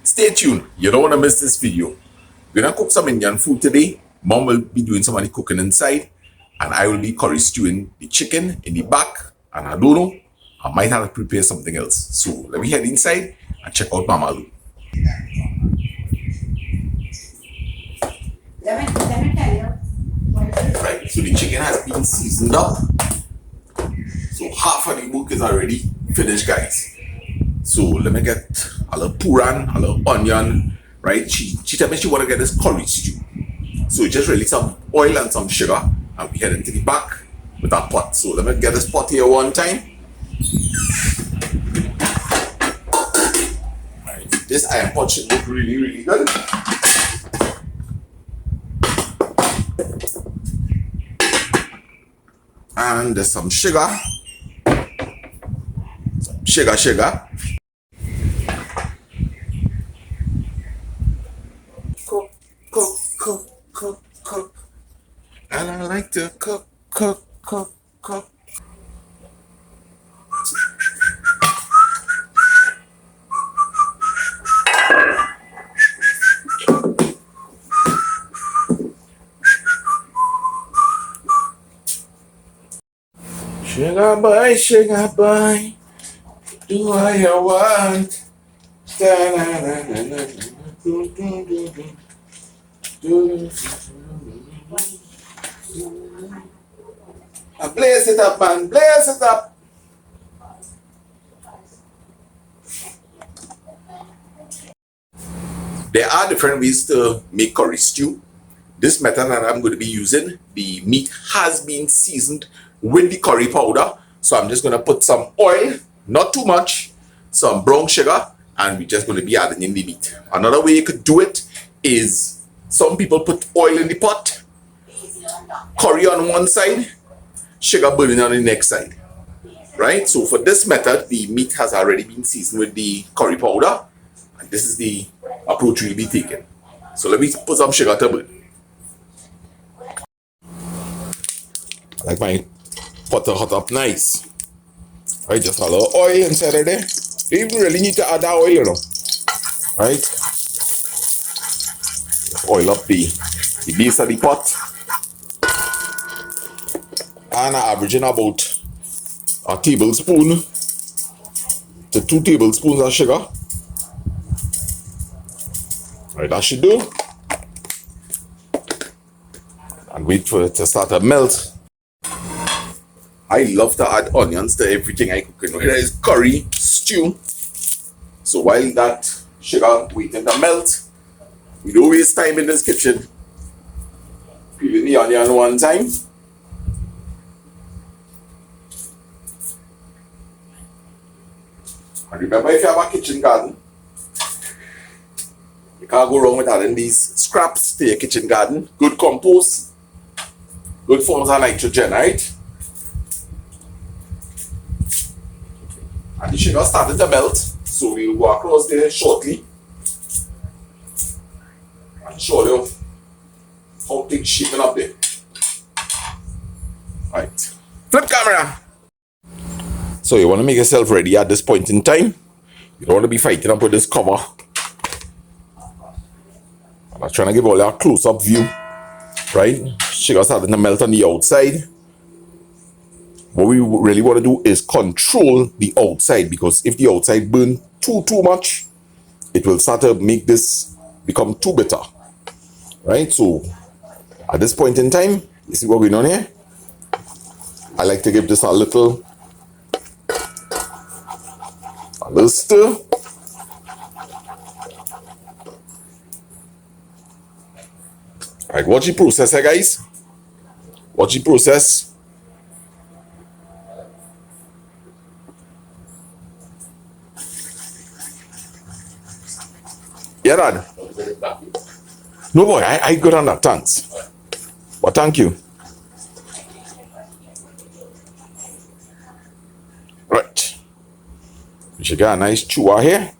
Stay tuned. You don't want to miss this video. We're going to cook some Indian food today. Mom will be doing some of the cooking inside. And I will be curry stewing the chicken in the back. And I don't know, I might have to prepare something else. So let me head inside and check out Mama Lou. Let me tell you. Right, so the chicken has been seasoned up. So half of the work is already finished, guys. So let me get a little puran, a little onion, right? She told me she want to get this curry stew. So just really some oil and some sugar, and we head into the back with our pot. So let me get this pot here one time. Right, this iron pot should look really, really good. And there's some sugar. Sugar. Cook. And I like to cook. Sugar boy, do what you want. Blaze it up, man. Blaze it up. There are different ways to make curry stew. This method that I'm going to be using, the meat has been seasoned with the curry powder. So I'm just going to put some oil, not too much, some brown sugar, and we're just going to be adding in the meat. Another way you could do it is some people put oil in the pot, curry on one side, sugar burning on the next side. Right? So for this method, the meat has already been seasoned with the curry powder, and this is the approach we'll be taking. So let me put some sugar to burn. I like my pot to hot up nice. Right, just a little oil inside of there. You even really need to add that oil, you know. Right? Just oil up the base of the pot. And I'm averaging about a tablespoon to 2 tablespoons of sugar. Right, that should do. And wait for it to start to melt. I love to add onions to everything I cook. Whether it's curry, stew. So while that sugar waiting to melt, we don't waste time in this kitchen. Peeling the onion one time. And remember, if you have a kitchen garden, you can't go wrong with adding these scraps to your kitchen garden. Good compost, good forms of nitrogen, right? And the sugar started to melt, so we'll go across there shortly and show you how things shaping up there. Right, flip camera. So you want to make yourself ready at this point in time. You don't want to be fighting up with this cover. I'm trying to give all a close-up view, right? Sugar starting to melt on the outside. What we really want to do is control the outside, because if the outside burn too much, it will start to make this become too bitter, right? So at this point in time, you see what's going on here? I like to give this a little stir. Alright, watch the process here, guys. Watch the process. Yeah, Dad. No, boy, I good on that, thanks. But thank you. Right. We should get a nice chewer here.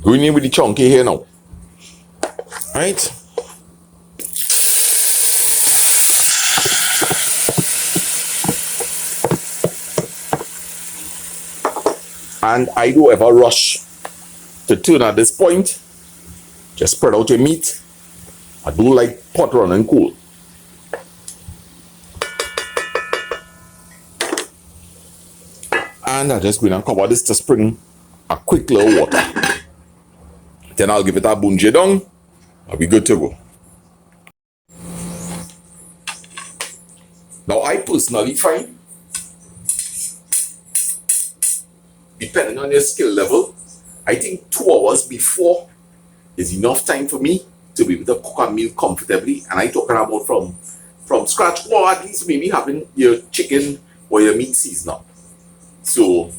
Going in with the chunky here now. Right? And I don't ever rush to turn at this point. Just spread out your meat. I do like pot running cool. And I just go in and cover this to spring a quick little water. Then I'll give it a bunje down. I'll be good to go. Now I personally find, depending on your skill level, I think 2 hours before is enough time for me to be able to cook a meal comfortably. And I talking about from scratch, or at least maybe having your chicken or your meat seasoned up. So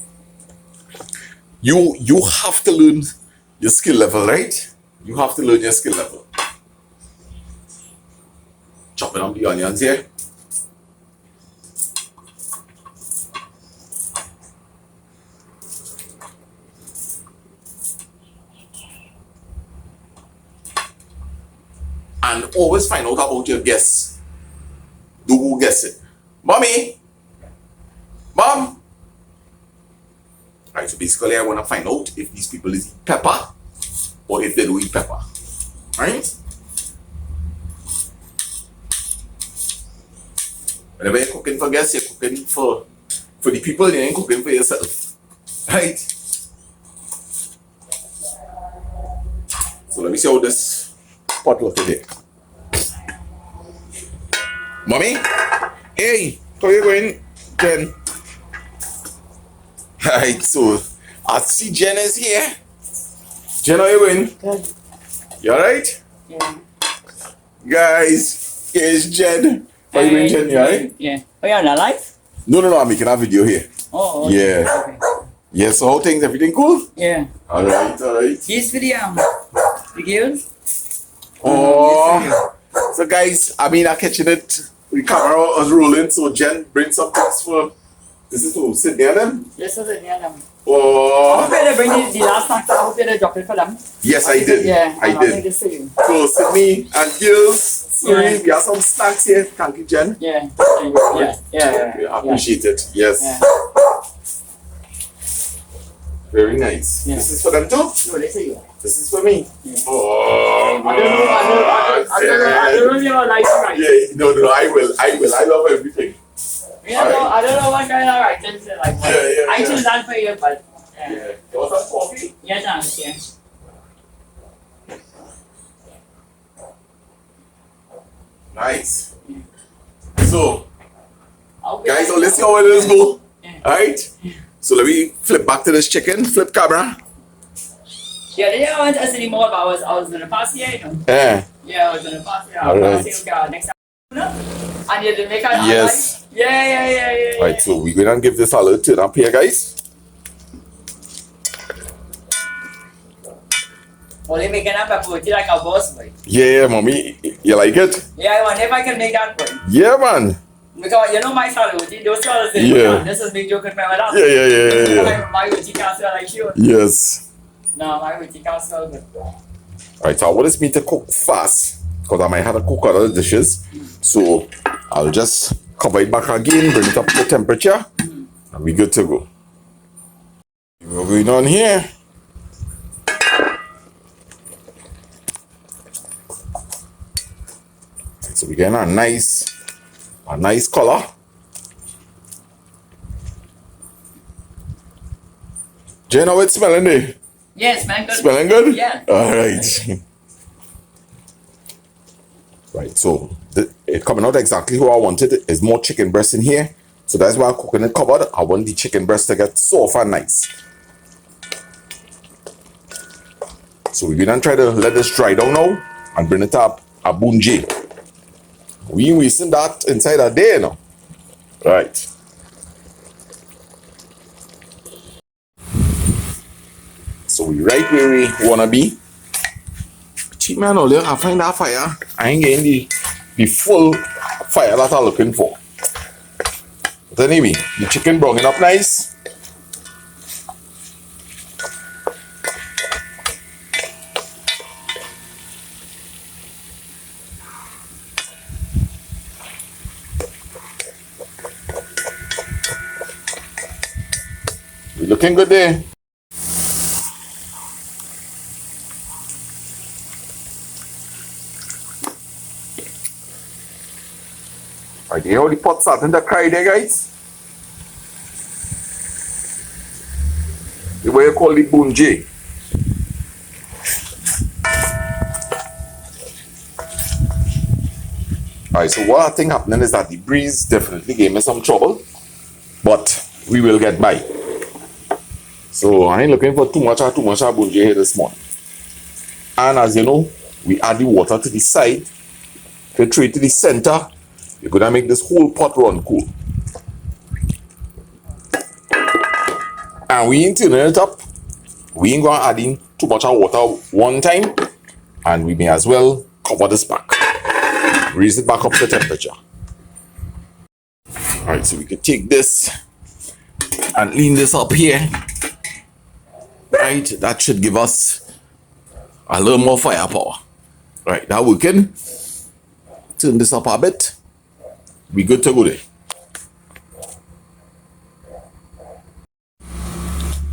you have to learn your skill level, right? You have to learn your skill level. Chopping up the onions here. And always find out about your guests. Do who guess it. Mommy! Mom! Right, so basically I want to find out if these people is eat pepper or if they don't eat pepper. Right? Whenever you're cooking for guests, you're cooking for the people, you ain't cooking for yourself. Right? So let me see how this pot looks today. Mommy? Hey, how you going, Jen? Right, so I see Jen is here. Jen, how you going? Good. You alright? Yeah. Guys, here's Jen. How you going, Jen? You alright? Yeah. Oh, you're not live? No, I'm making a video here. Oh, Yeah. Okay. Yeah, so how things, everything cool? Yeah. Alright. Here's the girls. Oh. So guys, I'm catching it. The camera was rolling, so Jen bring some things for. This is who? Sydney and them? Yes, I did, yeah. I Oh. hope you bring the last snack. I hope you drop it for them. Yes, I did. Yeah, I I'll bring did. this to you. So Sydney and girls, sorry, Yeah. we have some snacks here. Thank you, Jen. Yeah. We appreciate it. Yes. Yeah. Very nice. Yeah. This is for them too? No, they say you. This is for me. Yeah. Oh, I don't know if you're like right. Yeah, no, I will. I love everything. I don't know what kind of items they like. Yeah, I choose that for you, but Yeah. You want some coffee? yeah, thanks. Yeah. Nice. So, I'll guys, so let's see how it is go. Yeah. Alright? So let me flip back to this chicken. Flip camera. Yeah, they didn't want us anymore, but I was gonna pass here, you know. Yeah. Yeah, I was gonna pass here. All right. Next time. And you didn't make it. Yes. Yeah. Right, so we're gonna give this a little turn up here, guys. Only making up a food like a boss boy. Yeah, mommy. You like it? Yeah, I wonder if I can make that boy. Yeah, man. Because you know my salad, those salads, Yeah. this is me joking my last. Yeah. My Uchi can't smell like you. Yes. No, my Uchi can't smell good. Alright, so I want this meat to cook fast because I might have to cook other dishes. So I'll just cover it back again, bring it up to temperature, and we're good to go. What's going on here? So we're getting a nice color. Jen, how it's smelling there? Yes, man, good. Smelling good? Yeah. Alright. Right, so it coming out exactly how I wanted it. There's more chicken breast in here. So that's why I'm cooking it covered. I want the chicken breast to get soft and nice. So we're gonna try to let this dry down now and bring it up a bunje. We ain't wasting that inside a day now. Right. So we right where we wanna be. Cheap man, earlier I find that fire. I ain't getting the full fire that I'm looking for. But anyway, the chicken brown up nice. Looking good there. Right, you hear how the pot starting to cry there, guys? The way you call the bunjay. Alright, so what I think happening is that the breeze definitely gave me some trouble, but we will get by. So I ain't looking for too much bunjay here this morning. And as you know, we add the water to the side, filter it to the center. You're gonna make this whole pot run cool. And we ain't turning it up. We ain't gonna add in too much water one time, and we may as well cover this back. Raise it back up to temperature. Alright, so we can take this and lean this up here. Right, that should give us a little more firepower. Right, now we can turn this up a bit. We good to go there.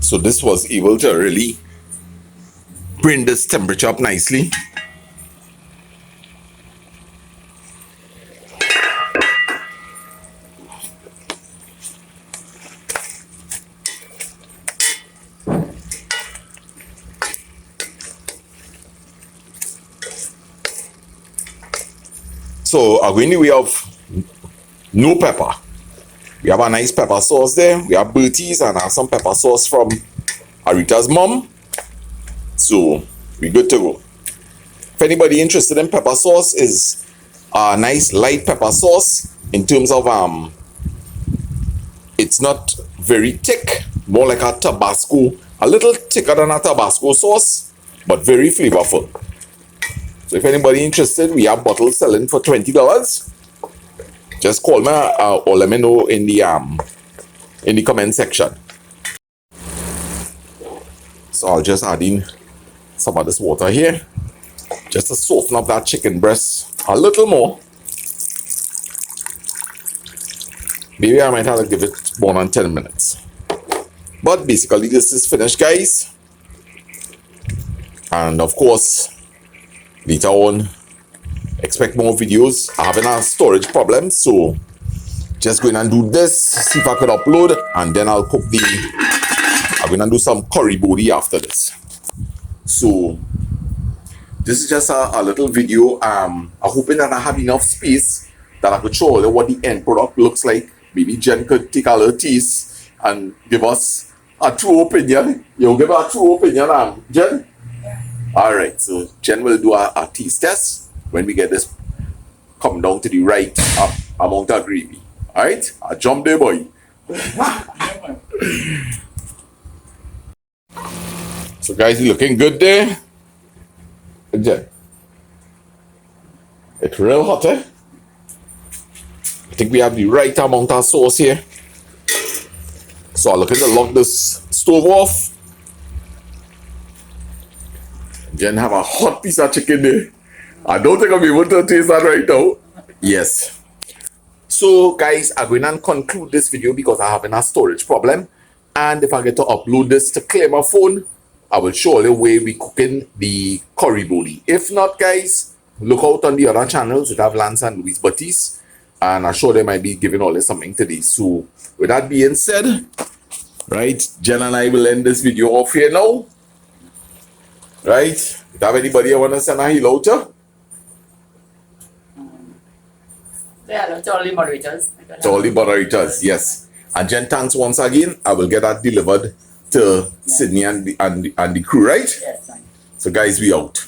So this was able to really bring this temperature up nicely. So again, we have no pepper. We have a nice pepper sauce there. We have Bertie's and some pepper sauce from Arita's mom. So we good to go. If anybody interested in pepper sauce, is a nice light pepper sauce in terms of it's not very thick, more like a Tabasco, a little thicker than a Tabasco sauce, but very flavorful. So if anybody interested, we have bottles selling for $20. Just call me or let me know in the comment section. So I'll just add in some of this water here, just to soften up that chicken breast a little more. Maybe I might have to give it more than 10 minutes. But basically this is finished, guys. And of course, later on, expect more videos. I'm having a storage problem, so just going and do this, see if I can upload, and then I'll cook I'm going to do some curry body after this. So this is just a little video. I'm hoping that I have enough space that I could show you what the end product looks like. Maybe Jen could take a little taste and give us a true opinion. You'll give her a true opinion, Jen? Yeah. Alright, so Jen will do a taste test when we get this come down to the right amount of gravy. Alright? I jump there, boy. So guys, you looking good there? Jen. It's real hot, eh? I think we have the right amount of sauce here. So I'm looking to lock this stove off. Jen have a hot piece of chicken there. I don't think I'll be able to taste that right now. Yes. So guys, I'm going to conclude this video because I have a storage problem. And if I get to upload this to clear my phone, I will show you where we cooking the curry body. If not, guys, look out on the other channels. We have Lance and Louise Baptiste. And I'm sure they might be giving all this something today. So with that being said, right, Jen and I will end this video off here now. Right? If you have anybody I want to send a hello to? Yeah, to all the moderators. To all the moderators, yes. And Jen, thanks once again. I will get that delivered to Sydney and the crew, right? Yes, fine. So guys, we out.